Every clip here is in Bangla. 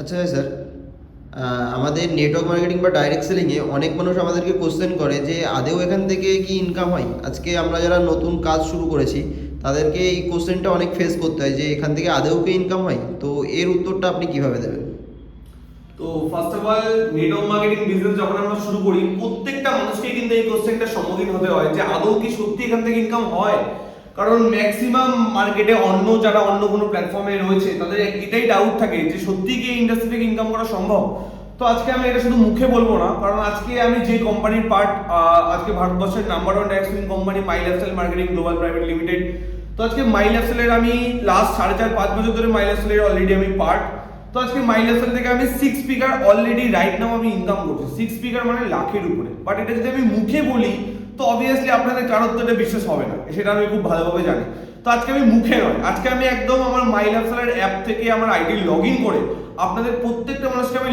আচ্ছা স্যার, আমাদের নেটওয়ার্ক মার্কেটিং বা ডাইরেক্ট সেলিংয়ে অনেক মানুষ আমাদেরকে কোশ্চেন করে যে আদৌ এখান থেকে কি ইনকাম হয়। আজকে আমরা যারা নতুন কাজ শুরু করেছি তাদেরকে এই কোশ্চেনটা অনেক ফেস করতে হয় যে এখান থেকে আদৌ কি ইনকাম হয়। তো এর উত্তরটা আপনি কিভাবে দেবেন? তো first of all network marketing business যখন আমরা শুরু করি প্রত্যেকটা মানুষকে কিন্তু এই কোশ্চেনটার সম্মুখীন হতে হয় যে আদৌ কি সত্যি এখান থেকে ইনকাম হয়। কারণ ম্যাক্সিমাম মার্কেটে যারা অন্য কোনো প্ল্যাটফর্মে রয়েছে তাদের এটাই ডাউট থাকে যে সত্যি কি এই ইন্ডাস্ট্রি থেকে ইনকাম করা সম্ভব। তো আজকে আমি এটা শুধু মুখে বলবো না, কারণ আজকে আমি যে কোম্পানির পার্ট, আজকে ভারতবর্ষের number one direct selling company মাই lifestyle marketing global private limited. তো আজকে মাই লাইফস্টাইলের আমি লাস্ট 4.5-5 বছর ধরে মাই লাইফস্টাইলের অলরেডি আমি পার্ট। তো আজকে মাই লাইফস্টাইল থেকে আমি 6 ফিগার অলরেডি রাইট নাও আমি ইনকাম করছি। 6 ফিগার মানে লাখের উপরে। বাট এটা যদি আমি মুখে বলি তো অবভিয়াসলি আপনাদের কারোর তো এটা বিশ্বাস হবে না, সেটা আমি খুব ভালোভাবে জানি। তো আজকে আমি মুখে নয়, আজকে আমি একদম আমার মাই লাইফস্টাইলের অ্যাপ থেকে আমার আইডি লগ ইন করে আপনাদের প্রত্যেকটা মানুষকে আমি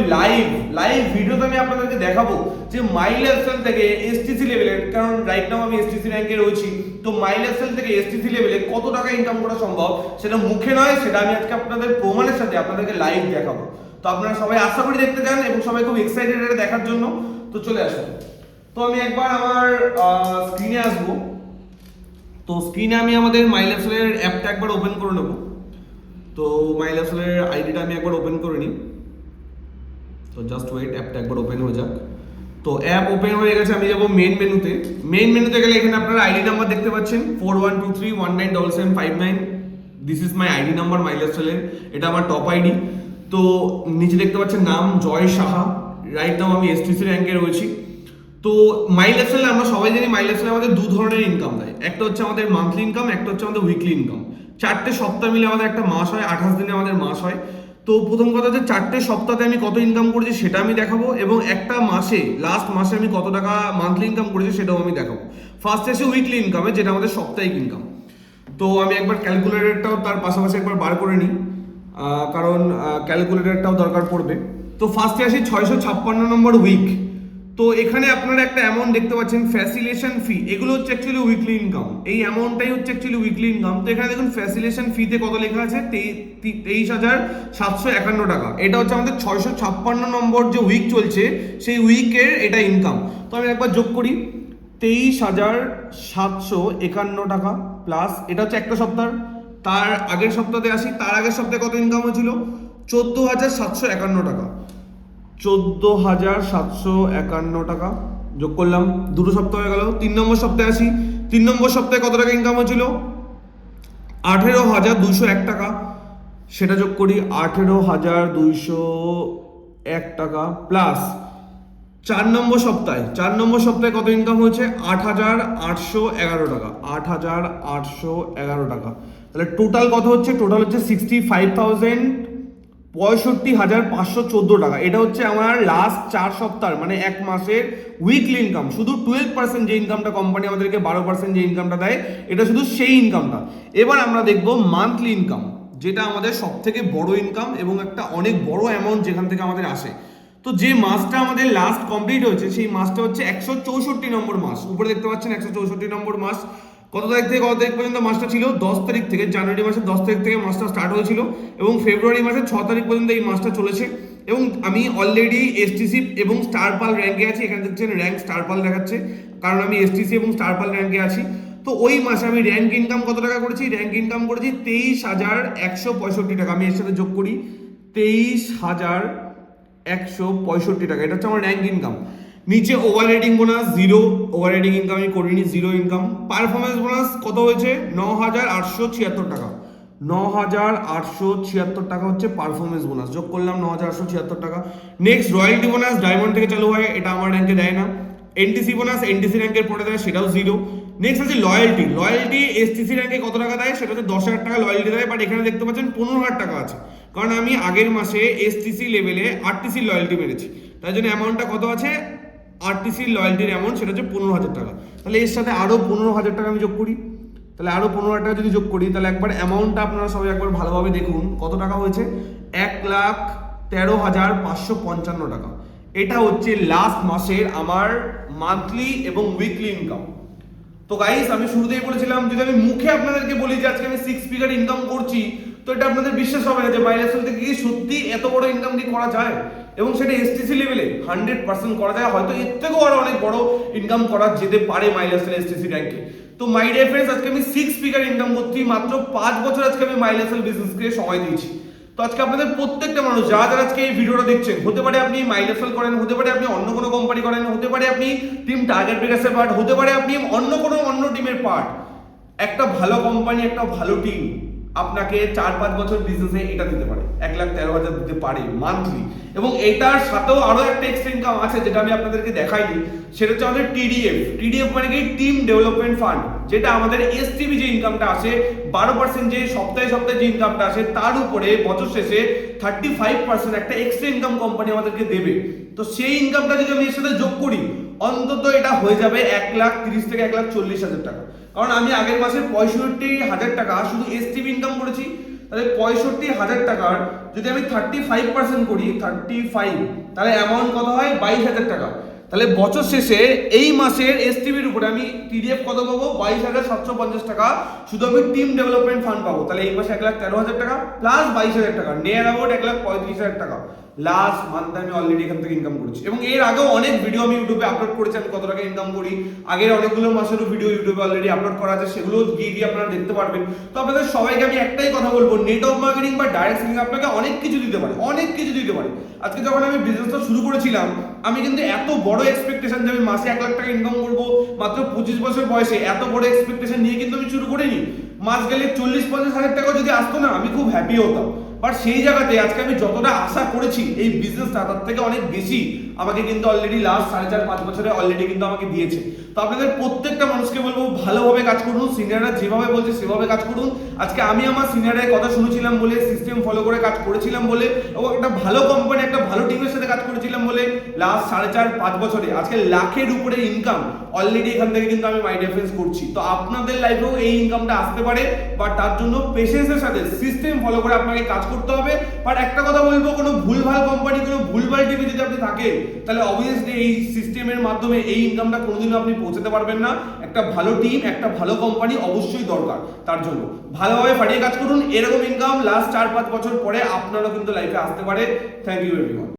লাইভ ভিডিওতে আমি আপনাদেরকে দেখাবো যে মাই লাইফস্টাইল থেকে এসটিসি লেভেলের, কারণ রাইট নাও আমি এসটিসি র্যাঙ্কে রয়েছি, তো মাই লাইফস্টাইল থেকে এসটিসি লেভেলে কত টাকা ইনকাম করা সম্ভব সেটা মুখে নয়, সেটা আমি আজকে আপনাদের প্রমাণের সাথে আপনাদেরকে লাইভ দেখাবো। তো আপনারা সবাই আশা করি দেখতে চান এবং সবাই খুব এক্সাইটেড এটা দেখার জন্য। তো চলে আসুন। তো আমি একবার আমার স্ক্রিনে আসবো। তো স্ক্রিনে আমি আমাদের মাই লাইফস্টাইলের অ্যাপটা একবার ওপেন করে নেব। তো মাই লাইফস্টাইলের আইডিটা আমি একবার ওপেন করে নিই। তো জাস্ট ওয়েট, অ্যাপটা একবার ওপেন হয়ে যাক। তো অ্যাপ ওপেন হয়ে গেছে, আমি যাবো মেন মেনুতে গেলে এখানে আপনারা আইডি নাম্বার দেখতে পাচ্ছেন 4123197759। This is my ID number my লাইফস্টাইলের, এটা আমার টপ আইডি। তো নিচে দেখতে পাচ্ছেন নাম জয় সাহা, রাইট নাও আমি এসটিসি র্যাঙ্কে রয়েছি। তো মাই লাইফস্টাইলে আমরা সবাই জানি মাই লাইফস্টাইলে আমাদের দু ধরনের ইনকাম দেয়, একটা হচ্ছে আমাদের মান্থলি ইনকাম, একটা হচ্ছে আমাদের উইকলি ইনকাম। 4টে সপ্তাহ মিলে আমাদের একটা মাস হয়, 28 দিনে আমাদের মাস হয়। তো প্রথম কথা হচ্ছে 4টে সপ্তাহে আমি কত ইনকাম করেছি সেটা আমি দেখাবো, এবং একটা মাসে লাস্ট মাসে আমি কত টাকা মান্থলি ইনকাম করেছি সেটাও আমি দেখাবো। ফার্স্ট এসে উইকলি ইনকামে, যেটা আমাদের সাপ্তাহিক ইনকাম। তো আমি একবার ক্যালকুলেটরটাও তার পাশাপাশি একবার বার করে নিই, কারণ ক্যালকুলেটরটাও দরকার পড়বে। তো ফার্স্টে আসি 656 নম্বর উইক। তো এখানে আপনারা একটা অ্যামাউন্ট দেখতে পাচ্ছেন ফ্যাসিলিটেশন ফি, এগুলো হচ্ছে অ্যাকচুয়ালি উইকলি ইনকাম, এই অ্যামাউন্টটাই হচ্ছে অ্যাকচুয়ালি উইকলি ইনকাম। তো এখানে দেখুন ফ্যাসিলিটেশন ফিতে কত লেখা আছে, 23,751 টাকা। এটা হচ্ছে আমাদের 656 নম্বর যে উইক চলছে সেই উইকের এটা ইনকাম। তো আমি একবার যোগ করি, 23,751 টাকা প্লাস এটা হচ্ছে একটা সপ্তাহ। তার আগের সপ্তাহে আসি, তার আগের সপ্তাহে কত ইনকাম হয়েছিল, 14,751 টাকা। 14,751 টাকা যোগ করলাম, দুটো সপ্তাহ হয়ে গেল। 3 নম্বর সপ্তাহে আসি, 3 নম্বর সপ্তাহে কত টাকা ইনকাম হয়েছিল, 18,201 টাকা। সেটা যোগ করি, 18,201 টাকা প্লাস 4 নম্বর সপ্তাহে কত ইনকাম হয়েছে, 8,811 টাকা। 8,811 টাকা। তাহলে টোটাল কত হচ্ছে, টোটাল হচ্ছে 65,000 টাকা। এটা হচ্ছে আমার লাস্ট 4 সপ্তাহ মানে এক মাসের উইকলি ইনকাম। শুধু 12% যে ইনকামটা কোম্পানি আমাদেরকে 12% যে ইনকামটা দেয়, এটা শুধু সেই ইনকামটা। এবার আমরা দেখব মান্থলি ইনকাম, যেটা আমাদের সব থেকে বড় ইনকাম এবং একটা অনেক বড় অ্যামাউন্ট যেখান থেকে আমাদের আসে। তো যে মাসটা আমাদের লাস্ট কমপ্লিট হয়েছে সেই মাসটা হচ্ছে 164 নম্বর মাস। উপরে দেখতে পাচ্ছেন 164 নম্বর মাস। কত তারিখ থেকে কত তারিখ পর্যন্ত মাসটা ছিল, 10 তারিখ থেকে, জানুয়ারি মাসের 10 তারিখ থেকে মাসটা স্টার্ট হয়েছিল এবং ফেব্রুয়ারি মাসের 6 তারিখ পর্যন্ত এই মাসটা চলেছে। এবং আমি অলরেডি এসটিসি এবং স্টারপাল র্যাঙ্কে আছি। এখানে দেখছেন র্যাঙ্ক স্টারপাল দেখাচ্ছে, কারণ আমি এসটিসি এবং স্টারপাল র্যাঙ্কে আছি। তো ওই মাসে আমি র্যাঙ্ক ইনকাম কত টাকা করেছি, র্যাঙ্ক ইনকাম করেছি 23,165 টাকা। আমি এর সাথে যোগ করি 23,165 টাকা। এটা হচ্ছে আমার র্যাঙ্ক ইনকাম। নিচে over rating bonus zero, over rating income আমি করিনি, জিরো ইনকাম। পারফরমেন্স বোনাস কত হয়েছে, 9,876 টাকা। 9,876 টাকা হচ্ছে পারফরমেন্স বোনাস, যোগ করলাম 9,876 টাকা। নেক্সট রয়্যালটি বোনাস ডায়মন্ড থেকে চালু হয়, এটা আমার র্যাঙ্কে দেয় না। এনটিসি বোনাস এনটিসি র্যাঙ্কের পরে দেয়, সেটাও জিরো। নেক্সট আছে লয়্যালটি এসটিসি র্যাঙ্কে কত টাকা দেয়, সেটা হচ্ছে 10,000 টাকা লয়্যালটি দেয়। বাট এখানে দেখতে পাচ্ছেন 15,000 টাকা আছে, কারণ আমি আগের মাসে এসটিসি লেভেলে আরটিসি লয়্যালটি মেরেছি, তাই জন্য অ্যামাউন্টটা কত আছে, আরটিসির লয়্যালটির অ্যামাউন্ট সেটা হচ্ছে 15,000 টাকা। তাহলে এর সাথে আরও 15,000 টাকা আমি যোগ করি, তাহলে আরও 15,000 টাকা যদি যোগ করি তাহলে একবার অ্যামাউন্টটা আপনারা সবাই একবার ভালোভাবে দেখুন কত টাকা হয়েছে, 1,13,555 টাকা। এটা হচ্ছে লাস্ট মাসের আমার মান্থলি এবং উইকলি ইনকাম। তো গাইস আমি শুরুতেই বলেছিলাম যদি আমি মুখে আপনাদেরকে বলি যে আজকে আমি 6 ফিগার ইনকাম করছি, তো এটা আপনাদের বিশ্বাস হবে না যে মাইলেজ থেকে কি সত্যি এত বড় ইনকাম কি করা যায়, এবং সেটা এসটিসি লেভেলে 100% করা যায়, হয়তো এর থেকেও আরো অনেক বড় ইনকাম করা যেতে পারে মাইলেজ এসটিসি র্যাঙ্কে। তো মাই ডিয়ার ফ্রেন্ডস, আজকে আমি 6 ফিগার ইনকাম করছি মাত্র 5 বছর আজকে আমি মাইলেজ বিজনেসকে সময় দিয়েছি। তো আজকে আপনাদের প্রত্যেকটা মানুষ যারা আজকে এই ভিডিওটা দেখছেন, হতে পারে আপনি মাইলেজ করেন, হতে পারে আপনি অন্য কোনো কোম্পানি করেন, হতে পারে আপনি টিম টার্গেট ব্রেকার্সের পার্ট, হতে পারে আপনি অন্য টিমের পার্ট, একটা ভালো কোম্পানি, একটা ভালো টিম আপনাকে 4-5 বছর বিজনেসে এটা দিতে পারে, 1,13,000 দিতে পারে মান্থলি। এবং এটার সাথেও আরো একটা এক্সট্রা ইনকাম আছে যেটা আমি আপনাদেরকে দেখাইনি, সেটা হচ্ছে আমাদের টিডিএফ মানে কি টিম ডেভেলপমেন্ট ফান্ড, যেটা আমাদের এসটিবি যে ইনকামটা আসে 12% যে সপ্তাহে যে ইনকামটা আসে তার উপরে বছর শেষে 35% একটা এক্সট্রা ইনকাম কোম্পানি আমাদেরকে দেবে। তো সেই ইনকামটা যদি আমি এর সাথে যোগ করি, অন্তত এটা হয়ে যাবে 1,30,000 থেকে 1,40,000 টাকা। কারণ আমি আগের মাসে 65,000 টাকা শুধু এসটিবি ইনকাম করেছি। তাহলে 65,000 টাকার যদি আমি 35% করি, 35, তাহলে অ্যামাউন্ট কত হয়? 22,000 টাকা। তাহলে বছর শেষে এই মাসের এসটিবির উপরে আমি টিডিএফ কত পাবো? 22,750 টাকা শুধু আমি টিম ডেভেলপমেন্ট ফান্ড পাবো। তাহলে এই মাসে 1,13,000 টাকা প্লাস 22,000 টাকা, নিয়ার অ্যাবাউট 1,35,000 টাকা লাস্ট মান্থে আমি অলরেডি এখান থেকে ইনকাম করছি। এবং এর আগেও অনেক ভিডিও আমি ইউটিউবে আপলোড করেছি আমি কত টাকা ইনকাম করি, আগের অনেকগুলো মাসেরও ভিডিও ইউটিউবে অলরেডি আপলোড করা আছে, সেগুলো গিয়ে আপনারা দেখতে পারবেন। তো আপনাদের সবাইকে আমি একটাই কথা বলবো, নেটওয়ার্ক মার্কেটিং বা ডাইরেক্ট সেলিং আপনাকে অনেক কিছু দিতে পারে, অনেক কিছু দিতে পারে। আজকে যখন আমি বিজনেসটা শুরু করেছিলাম, আমি কিন্তু এত বড় এক্সপেকটেশন যে আমি মাসে 1,00,000 টাকা ইনকাম করবো মাত্র 25 বছর বয়সে, এত বড় এক্সপেকটেশন নিয়ে কিন্তু আমি শুরু করিনি। মাস গেলে 40-50 হাজার টাকা যদি আসতো না, আমি খুব হ্যাপি হতাম। বাট সেই জায়গাতে আজকে আমি যতটা আশা করেছি এই বিজনেসটা, তার থেকে অনেক বেশি আমাকে কিন্তু অলরেডি লাস্ট 4.5-5 বছরে অলরেডি কিন্তু আমাকে দিয়েছে। তো আপনাদের প্রত্যেকটা মানুষকে বলবো ভালোভাবে কাজ করুন, সিনিয়ররা যেভাবে বলছে সেভাবে কাজ করুন। আজকে আমি আমার সিনিয়রের কথা শুনেছিলাম বলে, সিস্টেম ফলো করে কাজ করেছিলাম বলে, এবং একটা ভালো কোম্পানি, একটা ভালো টিমের সাথে কাজ করেছিলাম বলে লাস্ট 4.5-5 বছরে আজকে লাখের উপরে ইনকাম অলরেডি এখান থেকে কিন্তু আমি মাই ডিফারেন্স করছি। তো আপনাদের লাইফেও এই ইনকামটা আসতে পারে, বাট তার জন্য পেশেন্সের সাথে সিস্টেম ফলো করে আপনাকে কাজ করতে হবে। বাট একটা কথা বলবো, কোনো ভুলভাল কোম্পানি, কোনো ভুলভাল টিমে যদি আপনি থাকেন, তাহলে অবভিয়াসলি এই সিস্টেমের মাধ্যমে এই ইনকামটা কোনোদিনও আপনি পৌঁছাতে পারবেন না। একটা ভালো টিম, একটা ভালো কোম্পানি অবশ্যই দরকার। তার জন্য ভালোভাবে ফাটিয়ে কাজ করুন, এরকম ইনকাম লাস্ট 4-5 বছর পরে আপনারও কিন্তু লাইফে আসতে পারে। Thank you everyone.